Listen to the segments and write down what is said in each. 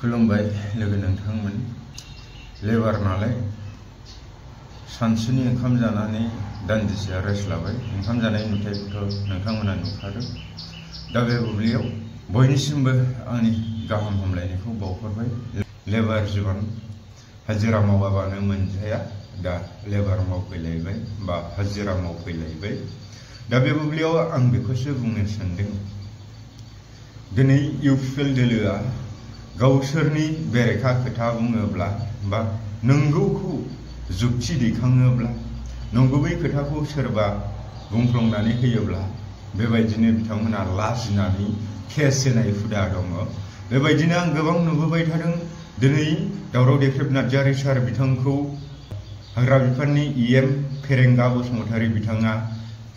खुलुमबाय लोगो नोंथांमोन लेबार नालाय सानसुनि ओंखाम जानानै दान्दिसे रेस्ट लाबाय। ओंखाम जानाय नुथायखौथ' नोंथांमोना नुखादों। दा बे बुब्लियाव बयनिसिमबो आंनि गाहाम हामलायनायखौ बावहरबाय। लेबार जीवन हाजिरा मावाबानो मोनजाया, दा लेबार मावफैलायबाय बा हाजिरा मावफैलायबाय। दा बे बुब्लियाव आं बेखौसो बुंनो सानदों, दिनै इउपिपिएल दोलोआ गावसोरनि बेरेखा खोथा बुङोब्ला बा नंगौखौ जुक्ति दैखाङोब्ला, नंगुबै खोथाखौ सोरबा बुंफ्लंनानै होयोब्ला बेबायदिनो बिथांमोना लाजिनानै केस होनाय हुदा दङ। बेबायदिनो आं गोबां नुबोबाय थादों। दिनै दावराव देख्रेब नार्जारी सार बिथांखौ हाग्रा बिफाननि EM फेरेंगा बसुमतारी बिथाङा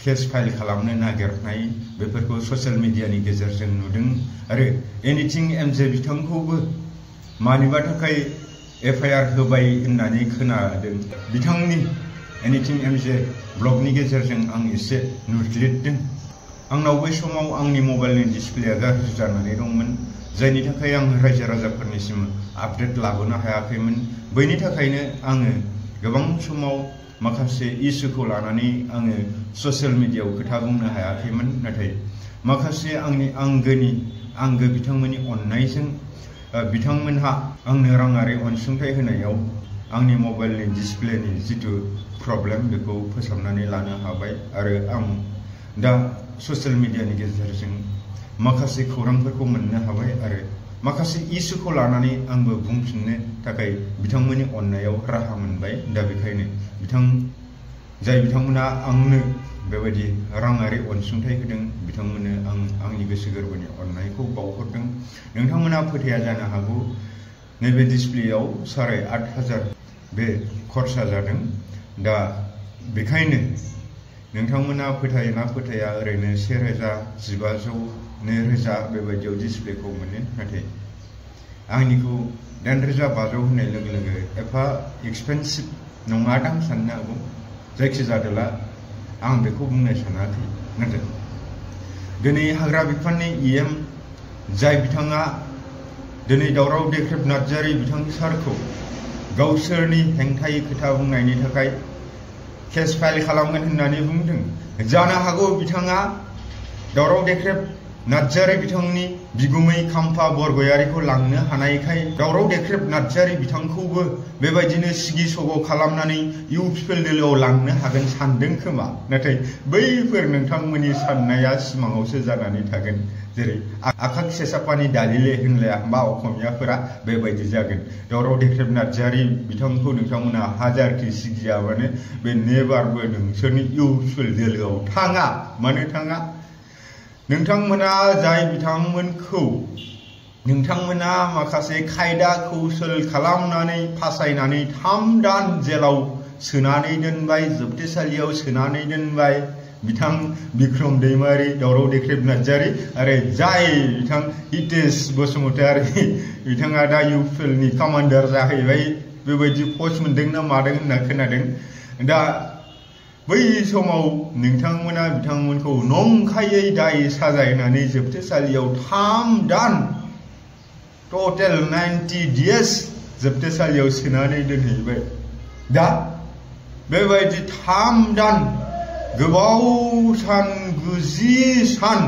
केस फाइल खालामनो नागिरनाय, बेफोरखौ ससियेल मिडियानि गेजेरजों नुदों। आरो एनिथिं MJ बिथांखौबो मानिबा थाखाय FIR होबाय होननानै खोनादों। बिथांनि एनिथिं MJ ब्लगनि गेजेरजों आं एसे नुस्लिरदों। आंनाव बै समाव आंनि मबाइलनि डिसप्लेया गाज्रि जानानै दंमोन, जायनि थाखाय आं रायजो राजाफोरनिसिम आपडेट लाबोनो हायाखैमोन। बैनि थाखायनो आङो गोबां समाव माखासे इस्युखौ लानानै आङो ससियेल मिडियायाव खोथा बुंनो हायाखैमोन। नाथाय माखासे आंनि आंगो बिथांमोननि अननायजों बिथांमोनहा आंनो राङारि अनसुंथाइ होनायाव आंनि मबाइलनि डिसप्लेनि जिथु प्रब्लेम बेखौ फोसाबनानै लानो हाबाय। आरो आं दा ससियेल मिडियानि गेजेरजों माखासे खौरांफोरखौ मोननो हाबाय आरो माखासे इस्युखौ लानानै आंबो बुंफिननो थाखाय बिथांमोननि अननायाव राहा मोनबाय। दा बेखायनो जाय बिथांमोना आंनो बेबायदि राङारि अनसुंथाइ होदों, बिथांमोननो आं आंनि गोसो गोरबोनि अननायखौ बावहरदों। नोंथांमोना फोथाया जानो हागौ, नैबे डिसप्लेयाव 8,500 बे खरसा जादों। दा बेखायनो नोंथांमोना फोथायो ना फोथाया, ओरैनो 1,000, 1,500, 2,000 बेबायदियाव डिसप्लेखौ मोनो। नाथाय आंनिखौ 10,500 होननाय लोगो लोगो एफा एक्सपेन्सिभ नङादां साननो हागौ। जायखिजादोला आं बेखौ बुंनो सानाखै। नाथाय दिनै हाग्रा बिफाननि EM जाय बिथाङा दिनै दावराव देख्रेब नार्जारी बिथां सारखौ गावसोरनि हेंथायै खोथा बुंनायनि थाखाय केस फाइल खालामगोन होननानै बुंदों। जानो हागौ बिथाङा दावराव देख्रेब नार्जारी बिथांनि बिगुमै खाम्फा बरगयारिखौ लांनो हानायखाय दावराव देख्रेब नार्जारी बिथांखौबो बेबायदिनो सिगि सग' खालामनानै इउपिपिएल दोलोआव लांनो हागोन सानदों खोमा। नाथाय बैफोर नोंथांमोननि साननाया सिमाङावसो जानानै थागोन। जेरै आकाश सेसापानि दालिले होनलाया बा असमियाफोरा बेबायदि जागोन। दावराव देख्रेब नार्जारी बिथांखौ नोंथांमोना हाजारखि सिगियाबानो बे नेबारबो नोंसोरनि इउपिपिएल दोलोआव थाङा। मानो थाङा? नोंथांमोना जाय बिथांमोनखौ नोंथांमोना माखासे खायदा कौशल खालामनानै फासायनानै 3 दान जेलाव सोनानै दोनबाय, जोबथेसालियाव सोनानै दोनबाय, बिथां बिक्रम दैमारी, दावराव देख्रेब नार्जारी आरो जाय बिथां हितेश बसुमतारी बिथाङा दा इउपिपिएलनि कामान्डार जाहैबाय, बेबायदि पस्ट मोनदों ना मादों होनना खोनादों। दा बै समाव नोंथांमोना बिथांमोनखौ नंखायै दाय साजायनानै जोबथेसालियाव 3 दान टटेल 90 days जोबथेसालियाव सोनानै दोनहैबाय। दा बेबायदि 3 दान गोबाव सान 90 सान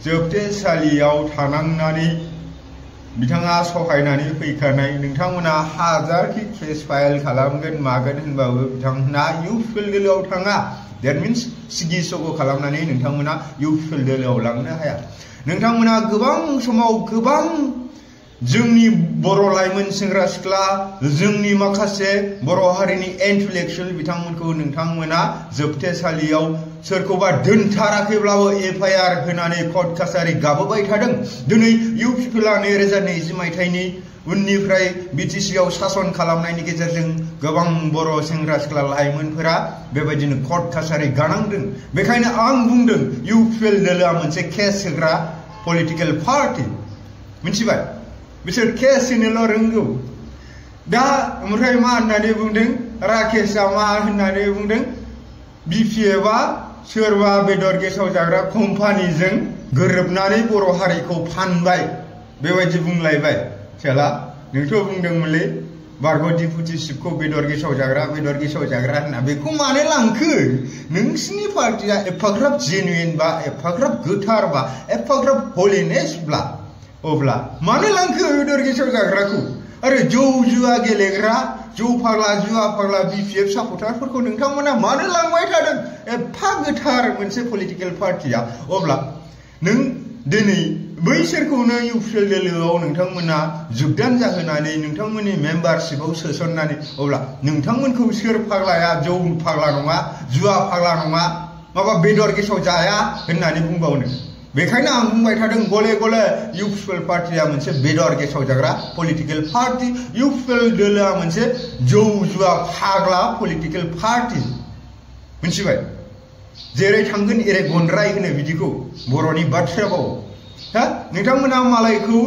जोबथेसालियाव थानांनानै बिथाङा सहायनानै फैखानाय, नोंथांमोना हाजारखि केस फाइल खालामगोन मागोन होनबाबो बिथांमोना इउपिपिएल दोलोआव थाङा। देट मिन्स सिगि सग' खालामनानै नोंथांमोना इउपिपिएल दोलोआव लांनो हाया। नोंथांमोना गोबां समाव गोबां जोंनि बर' लाइमोन सेंग्रा सिख्ला, जोंनि माखासे बर' हारिनि इन्टेलेक्चुयेल बिथांमोनखौ नोंथांमोना जोबथेसालियाव सोरखौबा दोनथाराखैब्लाबो FIR होनानै कर्ट कासारि गाबोबाय थादों। दिनै इउपिपिएलआ 2020 मायथाइनि उननिफ्राय BTCआव सासन खालामनायनि गेजेरजों गोबां बर' सेंग्रा सिख्ला लाइमोनफोरा बेबायदिनो कर्ट कासारि गानांदों। बेखायनो आं बुंदों, इउपिपिएल दोलोआ मोनसे केस होग्रा पलिटिकेल पार्टि। मिथिबाय? बिसोर केस होनोल' रोंगौ। दा ओमफ्राय मा होननानै बुंदों? राकेशआ मा होननानै बुंदों? BPFआ सोरबा बेदर गेसाव जाग्रा कम्पानिजों गोरोबनानै बर' हारिखौ फानबाय, बेबायदि बुंलायबाय। Cela नोंथ' बुंदोंमोनलै बारग' डिपुटि चिफखौ बेदर गेसाव जाग्रा होनना बेखौ मानो लांखो नोंसिनि पार्टिया एफाग्राब जेनुइन बा एफाग्राब गोथार बा एफाग्राब हलिनेसब्ला अब्ला मानो लांखो बेदर गेसाव जाग्राखौ आरो जौ जुवा गेलेग्रा जौ फाग्ला जुवा फाग्ला बिपिएफ सापर्टारफोरखौ नोंथांमोना मानो लांबाय थादों एफा गोथार मोनसे पलिटिकेल पार्टिया अब्ला नों दिनै बैसोरखौनो इउपिएल दोलोआव नोंथांमोना जुगदान जाहोनानै नोंथांमोननि मेम्बारशिपआव सोसननानै अब्ला नोंथांमोनखौ सोर फाग्लाया जौ फाग्ला नङा जुवा फाग्ला नङा माबा बेदर गेसाव जाया होननानै बुंबावनो बेखायनो आं बुंबाय थादों गले गले इउपिएल पार्टिया मोनसे बेदर गेसाव जाग्रा पलिटिकेल पार्टी इउपिएल दोलोआ मोनसे जौ जुवा फाग्ला पलिटिकेल पार्टी मिथिबाय जेरै थांगोन एरै गनराय होनो बिदिखौ बर'नि बाथ्रायाव हा नोंथांमोना मालायखौ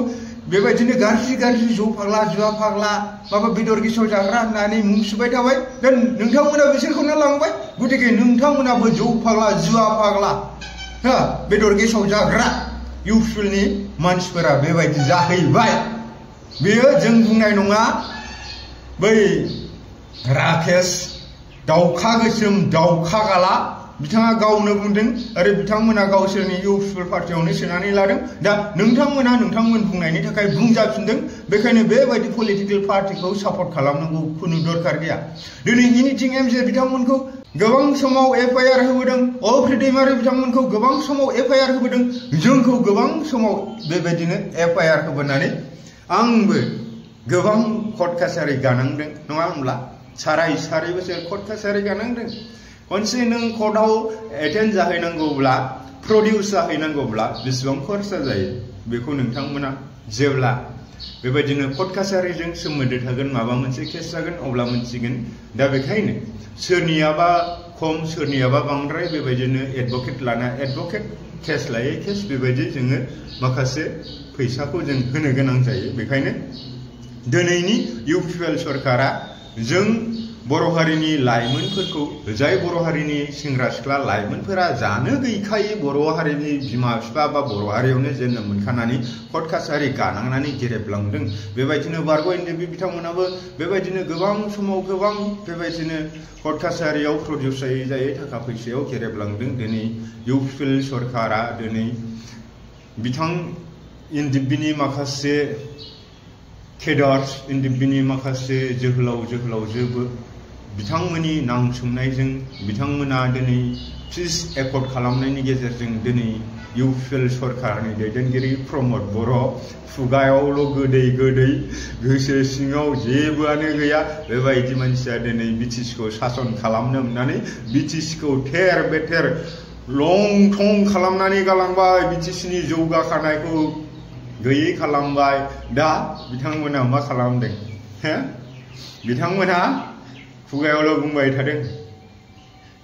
बेबायदिनो गाज्रि जौ फाग्ला जुवा फाग्ला माबा बेदर गेसाव जाग्रा होननानै मुं सुबाय थाबाय दा नोंथांमोना बिसोरखौनो लांबाय गतिके नोंथांमोनाबो जौ फाग्ला जुवा फाग्ला हा बेदर गेसाव जाग्रा इउपिएलनि मानसिफोरा बेबायदि जाहैबाय बेयो जों बुंनाय नङा बै राकेश दाउखा गोसोम दाउखा गाला बिथाङा गावनो बुंदों आरो बिथांमोना गावसोरनि इउपिएल पार्टियावनो सोनानै लादों दा नोंथांमोन बुंनायनि थाखाय बुंजाफिनदों बेखायनो बेबायदि पलिटिकेल पार्टिखौ सापर्ट खालामनांगौ खुनु दरखार गैया दिनै इनिथिं एमजे बिथांमोनखौ गोबां समाव एफआइआर होबोदों अफ्रि दैमारि बिथांमोनखौ गोबां समाव एफआइआर होबोदों जोंखौ गोबां समाव बेबायदिनो एफआइआर होबोनानै आंबो गोबां कर्ट कासारि गानांदों नङा होनब्ला साराय बोसोर कर्ट कासारि गानांदों खनसे नों कर्टआव एटेन्ड जाहैनांगौब्ला प्रडिउस जाहैनांगौब्ला बेसेबां खरसा जायो बेखौ नोंथांमोना जेब्ला बेबायदिनो कर्ट कासारिजों सोमोन्दो थागोन माबा मोनसे केस जागोन अब्ला मोनथिगोन दा बेखायनो सोरनियाबा खम सोरनियाबा बांद्राय बेबायदिनो एडभकेट केस लायै केस बेबायदि जोङो माखासे फैसाखौ जों होनो गोनां जायो बेखायनो दिनैनि इउपिएल सरकारा जों बर' हारिनि लाइमोनफोरखौ जाय बर' हारिनि सेंग्रा सिख्ला लाइमोनफोरा जानो गैखायै बर' हारिनि बिमा बिफा बा बर' हारियावनो जोनोम मोनखानानै कर्ट कासारि गानांनानै गेरेबलांदों बेबायदिनो बारग' एनडिएफबि बिथांमोनाबो बेबायदिनो गोबां समाव गोबां बेबायदिनो कर्ट कासारियाव प्रडिउस जायै थाखा फैसायाव गेरेबलांदों दिनै इउपिएल सरकारा दिनै बिथां एनडिएफबिनि माखासे केडार्स एनडिएफबिनि माखासे जोहोलावजोबो बिथांमोननि नांसोमनायजों बिथांमोना दिनै पिस एकर्ड खालामनायनि गेजेरजों दिनै इउपिएल सरकारनि दैदेनगिरि प्रमद बर' खुगायावल' गोदै गोसो सिङाव जेबोआनो गैया बेबायदि मानसिया दिनै बिटिसिखौ सासन खालामनो मोननानै बिटिसिखौ थेर बेथेर लं थं खालामनानै गालांबाय बिटिसिनि जौगाखानायखौ गैयै खालामबाय दा बिथांमोना मा खालामदों बिथांमोना खुगायावल' बुंबाय थादों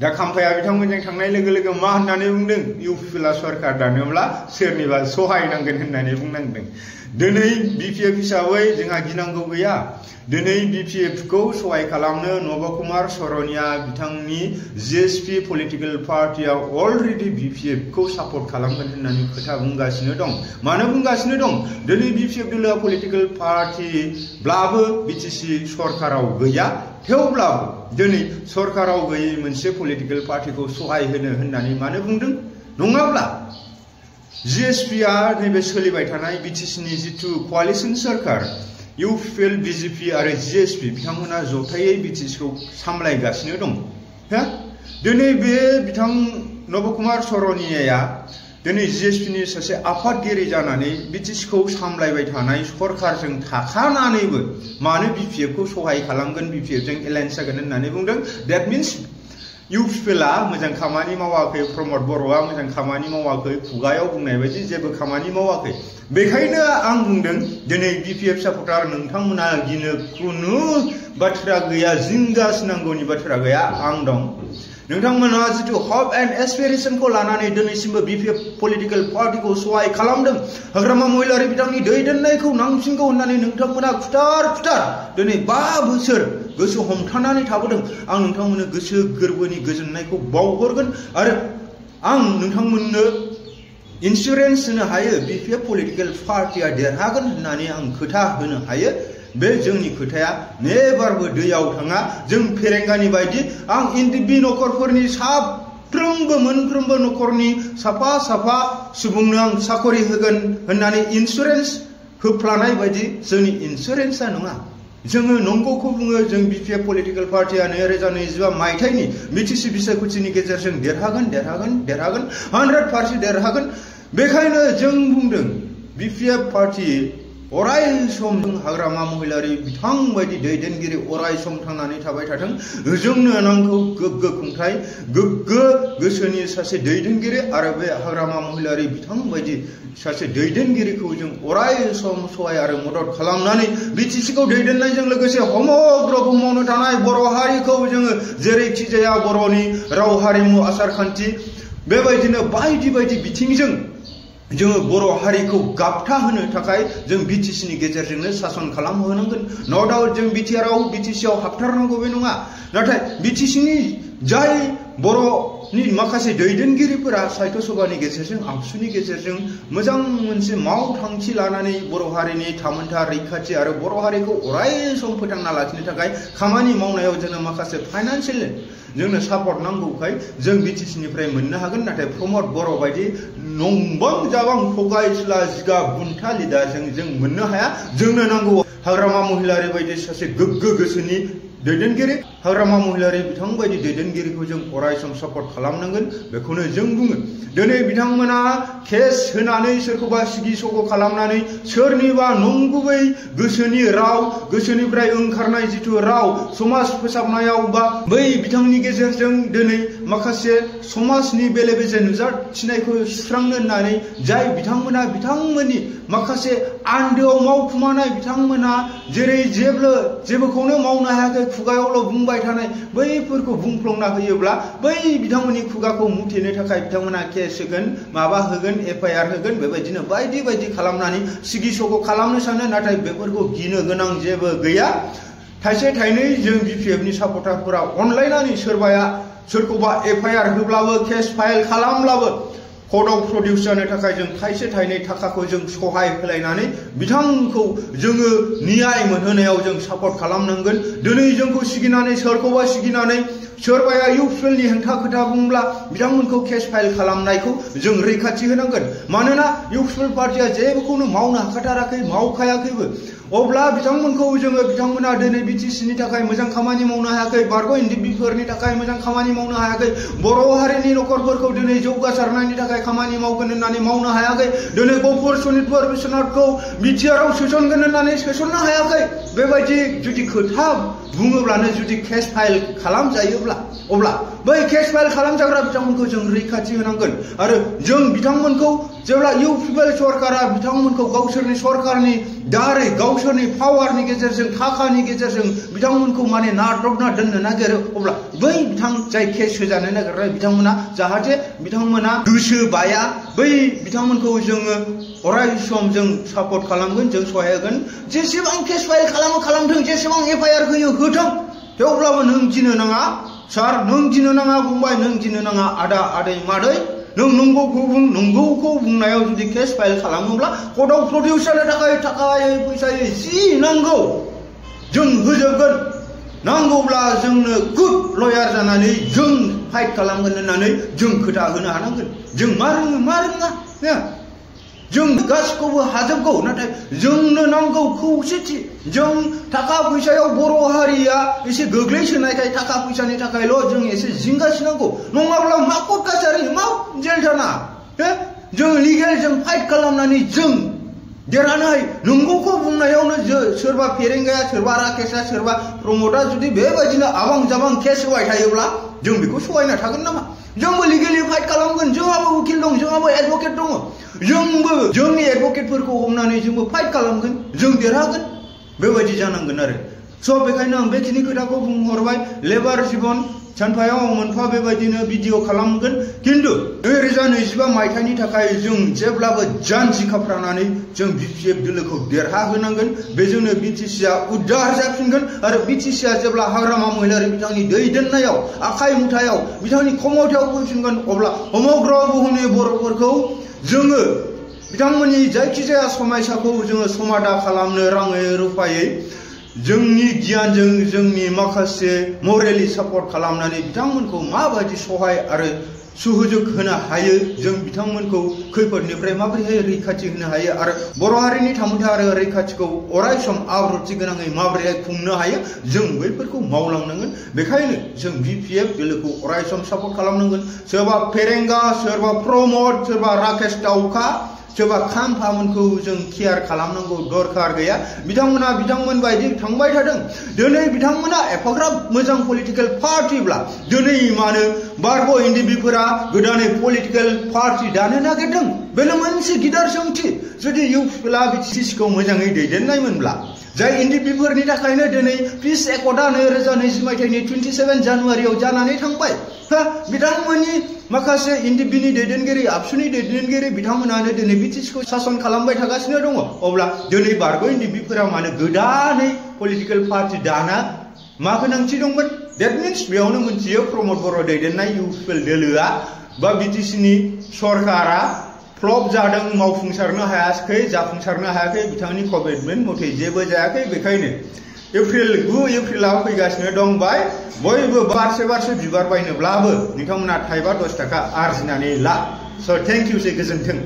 दा खाम्फाया बिथांमोनजों थांनाय लोगो लोगो मा होननानै बुंदों इउपिएलआ सरकार दानोब्ला सोरनिबा सहाय नांगोन होननानै बुंनांदों दिनै बिपिएफ हिसाबै जोंहा गिनांगौ गैया दिनै बिपिएफखौ सहाय खालामनो नब कुमार सरनिया बिथांनि जिएसपि पलिटिकेल पार्टिया अलरेडि बिपिएफखौ सापर्ट खालामगोन होननानै खोथा बुंगासिनो दं मानो बुंगासिनो दं दिनै बिपिएफ दोलोआ पलिटिकेल पार्टिब्लाबो बिटिसि सरकाराव गैया थेवब्लाबो दिनै सरकाराव गैयै मोनसे पलिटिकेल पार्टिखौ सहाय होनो होननानै मानो बुंदों नङाब्ला जिएसपिआ नैबे सोलिबाय थानाय बिटिसिनि जिथु क'आलिसन सरकार इउपिएल बिजेपि आरो जिएसपि बिथांमोना जथायै बिटिसिखौ सामलायगासिनो दं दिनै बे बिथां नब कुमार सरनियाया दिनै जिएसपिनि सासे आफादगिरि जानानै बिटिसिखौ सामलायबाय थानाय सरकारजों थाखानानैबो मानो बिपिएफखौ सहाय खालामगोन बिपिएफजों एलायन्स जागोन होननानै बुंदों दैट मिन्स इउपिएलआ मोजां खामानि मावाखै प्रमद बर'आ मोजां खामानि मावाखै खुगायाव बुंनाय बायदि जेबो खामानि मावाखै बेखायनो आं बुंदों दिनै बिपिएफ सापर्टार नोंथांमोना गिनो खुनु बाथ्रा गैया जिंगासिनांगौनि बाथ्रा गैया आं दं नोंथांमोना जितु हप एन्ड एसपिरेशनखौ लानानै दिनैसिमबो बिपिएफ पलिटिकेल पार्टिखौ सहाय खालामदों हाग्रामा महिलारि बिथांनि दैदेननायखौ नांसिनगौ होननानै नोंथांमोना खुथार दिनै 5 बोसोर गोसो हमथानानै थाबोदों आं नोंथांमोननो गोसो गोरबोनि गोजोननायखौ बावहरगोन आरो आं नोंथांमोननो इन्सुरेन्स होनो हायो बिपिएफ पलिटिकेल पार्टिया देरहागोन होननानै आं खोथा होनो हायो बे जोंनि खोथाया नेबारबो दैयाव थाङा जों फेरेंगानि बायदि आं बि नखरफोरनि साफ्रोमबो मोनफ्रोमबो नखरनि साफा साफा सुबुंनो आं साकरि होगोन होननानै इन्सुरेन्स होफ्लानाय बायदि जोंनि इन्सुरेन्सआ नङा जोङो नंगौखौ बुङो जों बिपिएफ पलिटिकेल पार्टिया 2025 मायथाइनि बिटिसि बिसायख'थिनि गेजेरजों देरहागोन 100% देरहागोन बेखायनो जों बुंदों बिपिएफ पार्टि अराय सम हाग्रामा महिलारि बिथां बायदि दैदेनगिरि अराय सम थांनानै थाबाय थाथों जोंनो नांगौ गोग्गो खुंथाय गोग्गो गोसोनि सासे दैदेनगिरि आरो बे हाग्रामा महिलारि बिथां बायदि सासे दैदेनगिरिखौ जों अराय सम सहाय आरो मदद खालामनानै बिटिसिखौ दैदेननायजों लोगोसे समग्र बुहुमावनो थानाय बर' हारिखौ जोङो जेरैखि जाया बर'नि राव हारिमु आसार खान्थि बेबायदिनो बायदि बायदि बिथिंजों जोङो बर' हारिखौ गाबथा होनो थाखाय जों बिटिसिनि गेजेरजोंनो सासन खालामहोनांगोन न' डाउट जों बिटिसिआव हाबथारनांगौ बे नङा नाथाय बिटिसिनि जाय बर'नि माखासे दैदेनगिरिफोरा साहित्य सभानि गेजेरजों आबसुनि गेजेरजों मोजां मोनसे मावथांखि लानानै बर' हारिनि थामोनथा रैखाथि आरो बर' हारिखौ अराय सम फोथांना लाखिनो थाखाय खामानि मावनायाव जोङो माखासे फाइनान्सियेल जोंनो सापर्ट नांगौखाय जों बिटिसिनिफ्राय मोननो हागोन नाथाय प्रमद बर' बायदि नंबां जाबां थगायस्ला जिगाब बुन्था लिदारजों जों मोननो हाया जोंनो नांगौ हाग्रामा महिलारि बायदि सासे गोग्गो गोसोनि दैदेनगिरि हाग्रामा महिलारि बिथां बायदि दैदेनगिरिखौ जों अराय सम सापर्ट खालामनांगोन बेखौनो जों बुङो दिनै बिथांमोना केस होनानै सोरखौबा सिगि सग' खालामनानै सोरनिबा नंगुबै गोसोनि राव गोसोनिफ्राय ओंखारनाय जिथु राव समाज फोसाबनायाव बा बै बिथांनि गेजेरजों दिनै माखासे समाजनि बेले बेजे नुजाथिनायखौ सुस्रांनो होननानै जाय बिथांमोना बिथांमोननि माखासे आन्दोआव मावखुमानाय बिथांमोना जेरै जेबोखौनो मावनो हायाखै खुगायावल' बुंबाय थानाय बैफोरखौ बुंफ्लंना होयोब्ला बै बिथांमोननि खुगाखौ मुथेनो थाखाय बिथांमोना केस होगोन माबा होगोन एफआइआर होगोन बेबायदिनो बायदि बायदि खालामनानै सिगि सग' खालामनो सानो नाथाय बेफोरखौ गिनो गोनां जेबो गैया थाइसे थाइनै जों बिपिएफनि सापर्टारफोरा अनलायनानै सोरबाया सोरखौबा एफआइआर होब्लाबो केस फाइल खालामब्लाबो कर्टआव प्रडिउस जानो थाखाय जों थाइसे थाइनै थाखाखौ जों सहाय होलायनानै बिथांखौ जोङो न्याय मोनहोनायाव जों सापर्ट खालामनांगोन दिनै जोंखौ सिगिनानै सोरखौबा सिगिनानै सोरबाया इउपिएलनि हेंथा खोथा बुंब्ला बिथांमोनखौ केस फाइल खालामनायखौ जों रैखाथि होनांगोन मानोना इउपिएल पार्टिया जेबोखौनो मावनो हाखाथाराखै मावखायाखैबो अब्ला बिथांमोना दिनै बिटिसिनि थाखाय मोजां खामानि मावनो हायाखै बारग' एनडिपिफोरनि थाखाय मोजां खामानि मावनो हायाखै बर' हारिनि नखरफोरखौ दिनै जौगासारनायनि थाखाय खामानि मावगोन होननानै मावनो हायाखै दिनै गफुर सनितपुर बिश्वनाथखौ बिटिआरआव सोसनगोन होननानै सोसननो हायाखै बेबायदि जुदि खोथा बुङोब्लानो जुदि केस फाइल खालामजायोब्ला अब्ला बै केस फाइल खालामजाग्रा बिथांमोनखौ जों रैखाथि होनांगोन आरो जों बिथांमोनखौ जेब्ला इउपिएल सरकारा बिथांमोनखौ गावसोरनि सरकारनि दारै गावसोरनि पावारनि गेजेरजों थाखानि गेजेरजों बिथांमोनखौ माने नारदबना दोननो नागिरो अब्ला बै जाय केस होजानो नागिरनाय बिथांमोना जाहाथे बिथांमोना गोसो बाया बै बिथांमोनखौ जोङो अराय सम जों सापर्ट खालामगोन जों सहाय होगोन जेसेबां केस फाइल खालामथों जेसेबां एफआइआर होयो होथों थेवब्लाबो नों गिनो नाङा सार नों गिनो नाङा फंबाय नों गिनो नाङा आदा आदै मादै नों नंगौखौ बुंनायाव जुदि केस फाइल खालामोब्ला कर्टआव प्रडिउस जानो थाखाय थाखायै फैसायै जि नांगौ जों होजोबगोन नांगौब्ला जोंनो गुड लयार जानानै जों फाइट खालामगोन होननानै जों खोथा होनो हानांगोन जों मा रोङा जों गासिखौबो हाजोबगौ नाथाय जोंनो नांगौ खौसेथि जों थाखा फैसायाव बर' हारिया एसे गोग्लैसोनायखाय थाखा फैसानि थाखायल' जों एसे जिंगासिनांगौ नङाब्ला मा कर्ट कासारि मा जेल थाना जों लिगेल जों फाइट खालामनानै जों देरहानो हायो नंगौखौ बुंनायावनो सोरबा फेरेंगाया सोरबा राकेशा सोरबा प्रमोदा जुदि बेबायदिनो आबां जाबां केस होबाय थायोब्ला जों बेखौ सहायना थागोन नामा जोंबो लिगेलि फाइट खालामगोन जोंहाबो उकिल दं जोंहाबो एडभकेट दङ जोंबो जोंनि एडभकेटफोरखौ हमनानै जोंबो फाइट खालामगोन जों देरहागोन बेबायदि जानांगोन आरो स' बेखायनो आं बेखिनि खोथाखौ बुंहरबाय लेबार जिबन सानफायाव मोनफा बेबायदिनो भिडिअ खालामगोन खिन्थु 2025 मायथाइनि थाखाय जों जेब्लाबो जानजि खाफ्रानानै जों BPF दोलोखौ देरहाहोनांगोन बेजोंनो BTC-आ उद्धार जाफिनगोन आरो BTC-आ जेब्ला हाग्रामा महिलारि बिथांनि दैदेननायाव आखाइ मुथायाव बिथांनि खमथायाव फैफिनगोन अब्ला समग्र बुहुमनि बर'फोरखौ जोङो बिथांमोननि जायखिजाया समस्याखौ जोङो समाधान खालामनो राङै रुफायै जोंनि गियानजों जोंनि माखासे मरेलि सापर्ट खालामनानै बिथांमोनखौ माबायदि सहाय आरो सुजुग होनो हायो जों बिथांमोनखौ खैफोदनिफ्राय माबोरैहाय रैखाथि होनो हायो आरो बर' हारिनि थामोन्था आरो रैखाथिखौ अरायसम आब्रुथि गोनाङै माबोरैहाय खुंनो हायो जों बैफोरखौ मावलांनांगोन बेखायनो जों BPF दोलोखौ अरायसम सापर्ट खालामनांगोन सोरबा फेरेंगा सोरबा प्रमद सोरबा राकेश दाउखा सोरबा खाम्फामोनखौ जों केयार खालामनांगौ दरखार गैया बिथांमोना बिथांमोन बायदि थांबाय थादों दिनै बिथांमोना एफाग्राब मोजां पलिटिकेल पार्टिब्ला दिनै मानो बारग' एनडिपिफोरा गोदानै पलिटिकेल पार्टि दानो नागिरदों बेनो मोनसे गिदिर सोंथि जुदि इउपिपिएलआ BTC-खौ मोजाङै दैदेननायमोनब्ला जाय एनडिपिफोरनि थाखायनो दिनै पिस एकर्डआ 2020 मायथाइनि 27 जानुवारियाव जानानै थांबाय बिथांमोननि माखासे एनडिपिनि दैदेनगिरि आबसुनि दैदेनगिरि बिथांमोनानो दिनै BTC-खौ सासन खालामबाय थागासिनो दङ अब्ला दिनै बारग' एनडिपिफोरा मानो गोदानै पलिटिकेल पार्टि दाना मा गोनांथि दंमोन That means बेयावनो मोनथियो प्रमद बर' दैदेननाय इउपिपिएल दोलोआ बा BTC-नि सरकारा फ्लप जादों मावफुंसारनो हायाखै जाफुंसारनो हायाखै बिथांनि कमिटमेन्ट मथे जेबो जायाखै बेखायनो एप्रिल 9 एप्रिलाव फैगासिनो दं बयबो बारसे बिबार बायनोब्लाबो नोंथांमोना थाइबा 10 थाखा आर्जिनानै ला स' थेंक इउ गोजोन्थों